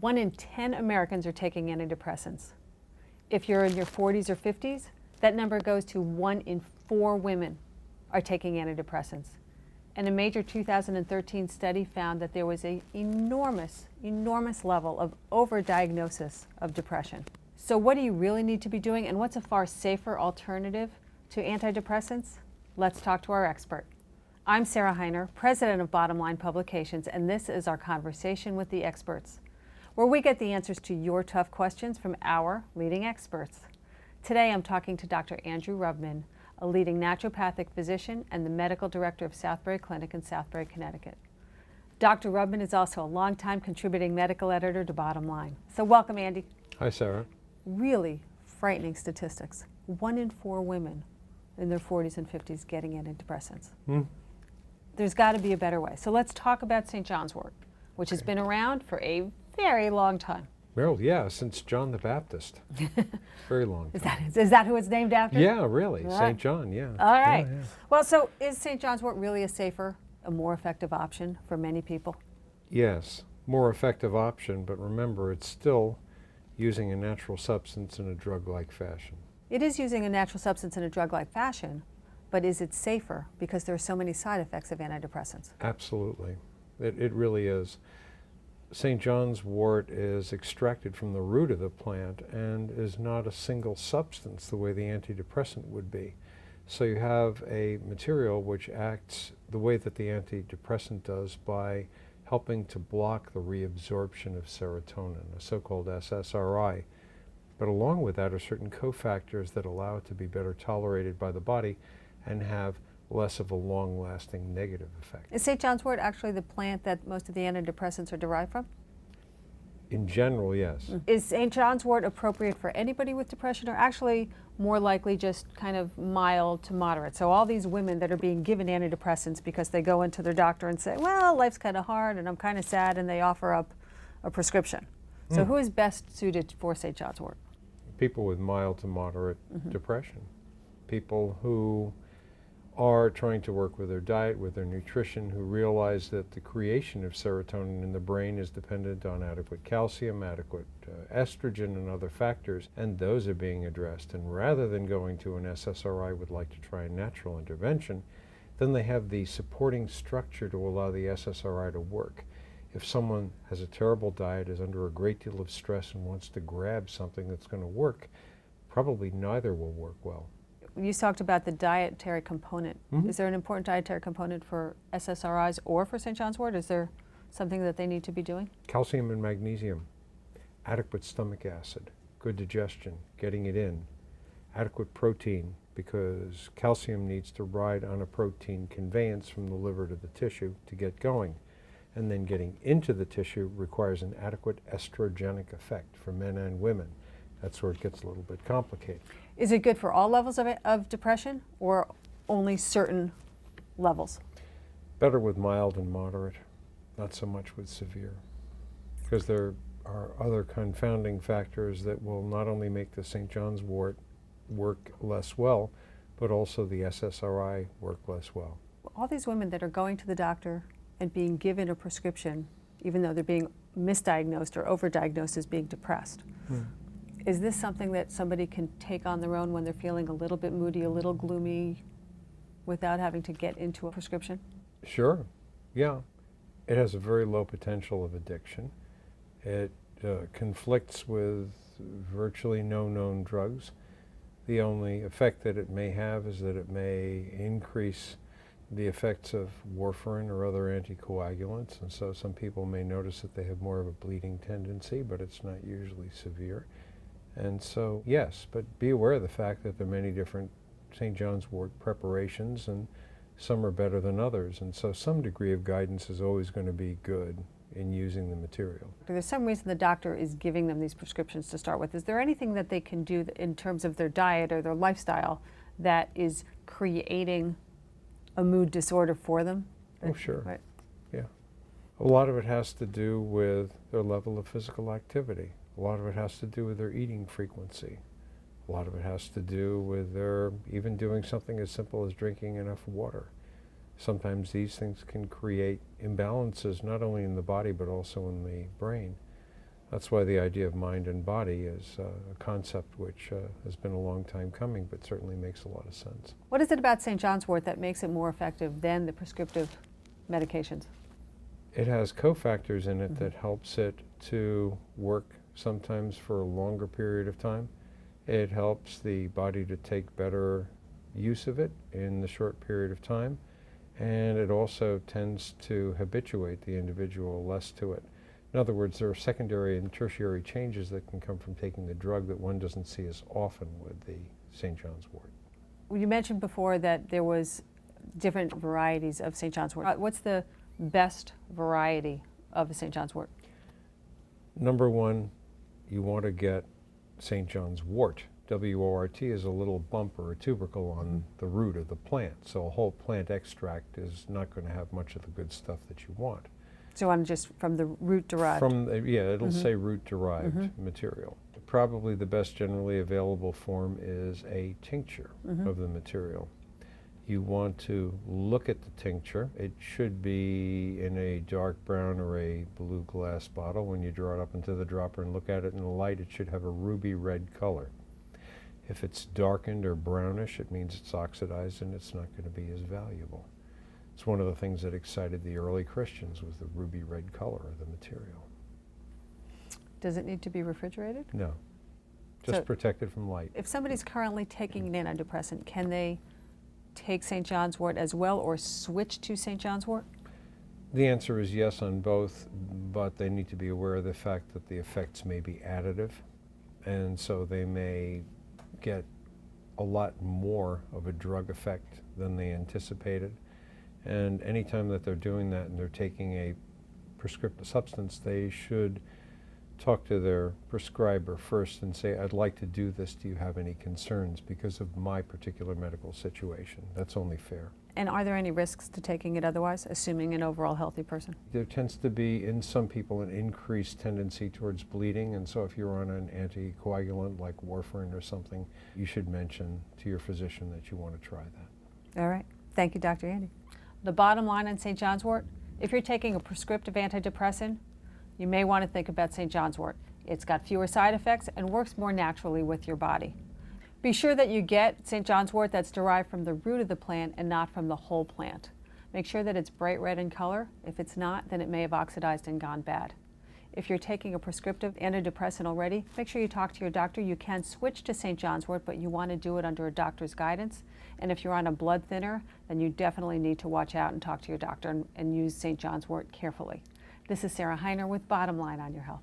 1 in 10 Americans are taking antidepressants. If you're in your 40s or 50s, that number goes to 1 in 4 women are taking antidepressants. And a major 2013 study found that there was an enormous level of overdiagnosis of depression. So what do you really need to be doing, and what's a far safer alternative to antidepressants? Let's talk to our expert. I'm Sarah Heiner, president of Bottom Line Publications, and this is our Conversation with the Experts, where we get the answers to your tough questions from our leading experts. Today I'm talking to Dr. Andrew Rubman, a leading naturopathic physician and the medical director of Southbury Clinic in Southbury, Connecticut. Dr. Rubman is also a longtime contributing medical editor to Bottom Line. So welcome, Andy. Hi, Sarah. Really frightening statistics. 1 in 4 women in their 40s and 50s getting antidepressants. There's got to be a better way. So let's talk about St. John's Wort, which has been around for a very long time. Well, yeah, since John the Baptist. Very long time. Is that who it's named after? Yeah, really. Right. St. John, yeah. All right. Yeah. Well, so is St. John's Wort really a safer, a more effective option for many people? Yes, more effective option, but remember, it's still using a natural substance in a drug-like fashion. It is using a natural substance in a drug-like fashion, but is it safer because there are so many side effects of antidepressants? Absolutely. It really is. St. John's Wort is extracted from the root of the plant and is not a single substance the way the antidepressant would be. So you have a material which acts the way that the antidepressant does by helping to block the reabsorption of serotonin, a so-called SSRI. But along with that are certain cofactors that allow it to be better tolerated by the body and have less of a long-lasting negative effect. Is St. John's Wort actually the plant that most of the antidepressants are derived from? In general, yes. Is St. John's Wort appropriate for anybody with depression, or actually more likely just kind of mild to moderate? So all these women that are being given antidepressants because they go into their doctor and say, well, life's kind of hard and I'm kind of sad, and they offer up a prescription. So who is best suited for St. John's Wort? People with mild to moderate depression. People who are trying to work with their diet, with their nutrition, who realize that the creation of serotonin in the brain is dependent on adequate calcium, adequate estrogen, and other factors, and those are being addressed. And rather than going to an SSRI, would like to try a natural intervention, then they have the supporting structure to allow the SSRI to work. If someone has a terrible diet, is under a great deal of stress, and wants to grab something that's going to work, probably neither will work well. You talked about the dietary component. Is there an important dietary component for SSRIs or for St. John's Wort? Is there something that they need to be doing? Calcium and magnesium, adequate stomach acid, good digestion, getting it in, adequate protein, because calcium needs to ride on a protein conveyance from the liver to the tissue to get going. And then getting into the tissue requires an adequate estrogenic effect for men and women. That's where it gets a little bit complicated. Is it good for all levels of depression, or only certain levels? Better with mild and moderate, not so much with severe, because there are other confounding factors that will not only make the St. John's Wort work less well, but also the SSRI work less well. All these women that are going to the doctor and being given a prescription, even though they're being misdiagnosed or overdiagnosed as being depressed, is this something that somebody can take on their own when they're feeling a little bit moody, a little gloomy, without having to get into a prescription? Sure, yeah. It has a very low potential of addiction. It conflicts with virtually no known drugs. The only effect that it may have is that it may increase the effects of warfarin or other anticoagulants, and so some people may notice that they have more of a bleeding tendency, but it's not usually severe. And so, yes, but be aware of the fact that there are many different St. John's Wort preparations, and some are better than others, and so some degree of guidance is always going to be good in using the material. There's some reason the doctor is giving them these prescriptions to start with. Is there anything that they can do in terms of their diet or their lifestyle that is creating a mood disorder for them? Oh, sure. Right. Yeah. A lot of it has to do with their level of physical activity. A lot of it has to do with their eating frequency. A lot of it has to do with their even doing something as simple as drinking enough water. Sometimes these things can create imbalances not only in the body but also in the brain. That's why the idea of mind and body is a concept which has been a long time coming, but certainly makes a lot of sense. What is it about St. John's wort that makes it more effective than the prescriptive medications? It has cofactors in it that helps it to work sometimes for a longer period of time. It helps the body to take better use of it in the short period of time, and it also tends to habituate the individual less to it. In other words, there are secondary and tertiary changes that can come from taking the drug that one doesn't see as often with the St. John's wort. You mentioned before that there was different varieties of St. John's wort. What's the best variety of a St. John's wort? Number one, you want to get St. John's wort. W-O-R-T is a little bump or a tubercle on the root of the plant. So a whole plant extract is not going to have much of the good stuff that you want. So I'm just from the root derived? Yeah, it'll say root derived material. Probably the best generally available form is a tincture of the material. You want to look at the tincture. It should be in a dark brown or a blue glass bottle. When you draw it up into the dropper and look at it in the light, it should have a ruby red color. If it's darkened or brownish, it means it's oxidized and it's not going to be as valuable. It's one of the things that excited the early Christians was the ruby red color of the material. Does it need to be refrigerated? No, just So protected from light. if somebody's currently taking an antidepressant, can they take St. John's wort as well or switch to St. John's wort? The answer is yes on both, but they need to be aware of the fact that the effects may be additive, and so they may get a lot more of a drug effect than they anticipated. And anytime that they're doing that and they're taking a prescriptive substance, they should talk to their prescriber first and say, I'd like to do this, do you have any concerns because of my particular medical situation? That's only fair. And are there any risks to taking it otherwise, assuming an overall healthy person? There tends to be, in some people, an increased tendency towards bleeding, and so if you're on an anticoagulant like warfarin or something, you should mention to your physician that you want to try that. All right. Thank you, Dr. Andy. The bottom line on St. John's wort, if you're taking a prescriptive antidepressant, you may want to think about St. John's wort. It's got fewer side effects and works more naturally with your body. Be sure that you get St. John's wort that's derived from the root of the plant and not from the whole plant. Make sure that it's bright red in color. If it's not, then it may have oxidized and gone bad. If you're taking a prescriptive antidepressant already, make sure you talk to your doctor. You can switch to St. John's wort, but you want to do it under a doctor's guidance. And if you're on a blood thinner, then you definitely need to watch out and talk to your doctor and use St. John's wort carefully. This is Sarah Heiner with Bottom Line on Your Health.